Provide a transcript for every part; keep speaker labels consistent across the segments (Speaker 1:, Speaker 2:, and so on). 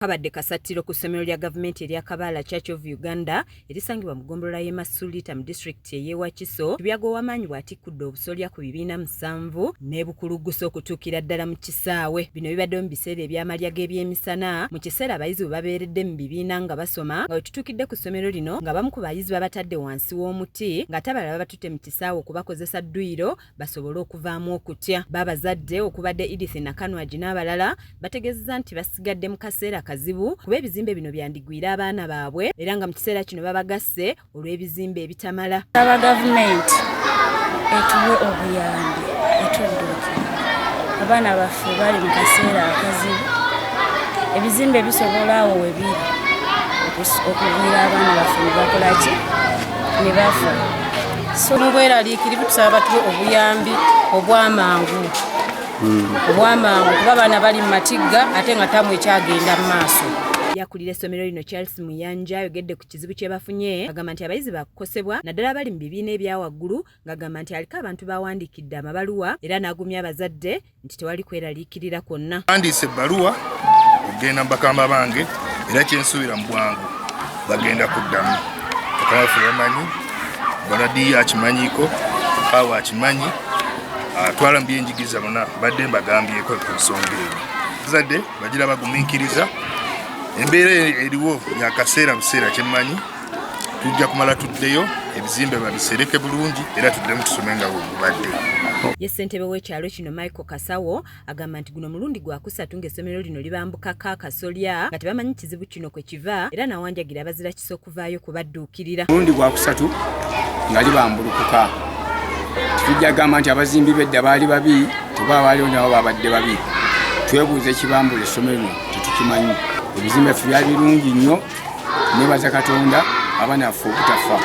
Speaker 1: Kabadde kasatiro ku ssomero lya gavumenti erya Kabaala Church of Uganda erisangibwa mu ggombolola y'e Masulita mu disitulikiti ey'e Wakiso. Kibuyaga ow'amaanyi bw'atikkudde obusolya ku 207 n'ebukulugusa okutuukira ddala mu kisaawe. Bino bibadde mu biseera eby'amalya g'ebyemisana mu kiseera abayizi bwe babeeredde mu bibiina nga basoma, nga bwe tutuukidde ku ssomero lino nga bamu ku bayizi babatadde wansi w'omuti ng'ate abalala batutte mu kisaawe okubakozesa dduyiro basobole okuvaamu okutya. Babazadde okubadde Edith Nakanwagi n'abalala bategeezezza nti basigadde mu kaseera kazibu kuba ebizimbe bino byandigwira abaana baabwe era nga mu kiseera kino babagasse olw'ebizimbe ebitamala.
Speaker 2: Aba gavumenti etuwe obuyambi etudduukira abaana baffe bali mu kaseera akazibu, ebizimbe bisobola awo we biri okugwira abaana baffe ne bakola ki ne bafa.
Speaker 3: So mubweraliikirivu tusaba batuwe obuyambi obw'amangu kuba abaana bali mu matigga ate nga tamu ekyagenda mu maaso.
Speaker 1: Yakulira essomero lino Charles Muyanja ayogedde ku kizibu kye bafunye, agamba nti abayizi bakukosebwa naddala bali mu bibiina ebya waggulu, ng'agamba nti aliko abantu bawandiikidde amabaluwa era n'agumya abazadde nti tewali kweraliikirira kwonna.
Speaker 4: Wandiise ebbaluwa okugenda mu bakama bange era kyensuubira mu bwangu bagenda kuddamu. Mukama waffe yamanyi, Bonadi akimanyiko, Paawo akimanyi, atwala mu byenjigiriza bonna badde mbagambyeko ku nsonga eyo. Abazadde bagira bagumiikiriza embeera eriwo yakaseera buseera kyemmanyi tujja kumala tuddeyo ebizimbe babisereke bulungi era tuddemu tusome nga bwebadde.
Speaker 1: Ye ssentebe w'ekyalo kino Michael Kasawo agamba nti guno mulundi gwakusatu ng'essomero lino libambukako akasolya nga tebamanyi kizibu kino kwe kiva era nawanjagira abazira kisa okuvaayo kubadduukirira.
Speaker 5: Mulundi gwakusatu nga libambulukuka. Tujja gamba nti abazimbi b'edda baali babi, tuba baaliwo nabo babadde babi. Twebuuza ekibambula essomero lino tetukimanyi. Ebizimbe ffe byali birungi nnyo, nebaza Katonda abaana baffe obutafa.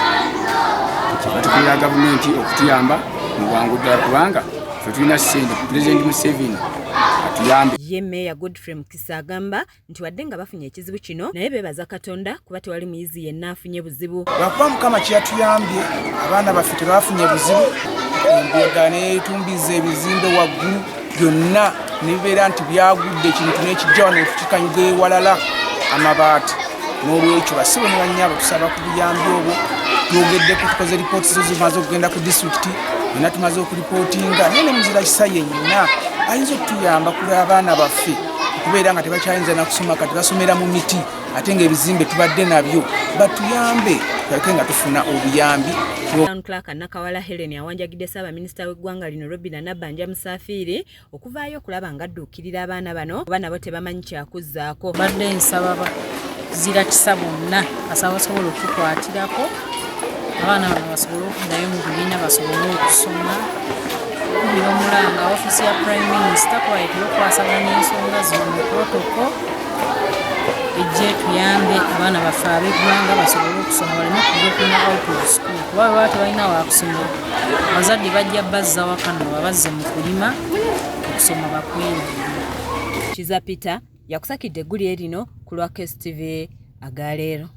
Speaker 5: Tukulira gavumenti okutuyamba mu bwangu ddala kubanga ffe tulina ssente Pulezidenti Museveni atuyambe.
Speaker 1: Ye Meeya Godfrey Mukisa agamba nti wadde nga bafunye ekizibu kino naye beebaza Katonda kuba tewali muyizi yenna afunye buzibu.
Speaker 6: Lwakuba Mukama kyeyatuyambye abaana baffe tebafunye buzibu, embuyaga neetumbiza ebizimbe waggulu byonna nibibeera nti byagudde ekintu n'ekijja wano okukikanyuga ewalala amabaati. N'olwekyo basibe ne bannyabo tusaba ku buyambi obwo. Twogeddeko tukoze ripooti zo zimaze okugenda ku disitulikiti yonna tumaze okuripootinga naye ne muzira kisa yenna ayinza okutuyamba kulaba abaana baffe okubeera nga tebakyayinza nakusoma kati basomera mu miti ate ng'ebizimbe tubadde nabyo batuyambe tuleke nga tufuna obuyambi.
Speaker 1: Town Clerk Nakawala Helen awanjagidde Ssaabaminisita w'eggwanga lino Robina Nabbanja Musafiri okuvaayo okulaba ng'adduukirira abaana bano kuba nabo tebamanyi kyakuzzaako.
Speaker 3: Badde nsaba bazira kisa bonna basobola okukwatirako abaana bano basobole okuddayo mu bibiina basobole okusoma. Kubira omulanga ofiisi ya Prime Minister kwayitira okukwasaganya ensonga zino mu protocol ejje tuyambe abaana baffe ab'eggwanga basobole okusoma baleme kugenda out of school kuba bwe baba tebalina waakusomera abazadde bajja bazza wakano babazze mu kulima okusoma bakwerabira.
Speaker 1: Kiza Peter yakusakidde eggulire lino ku lwa KSTV agaleero.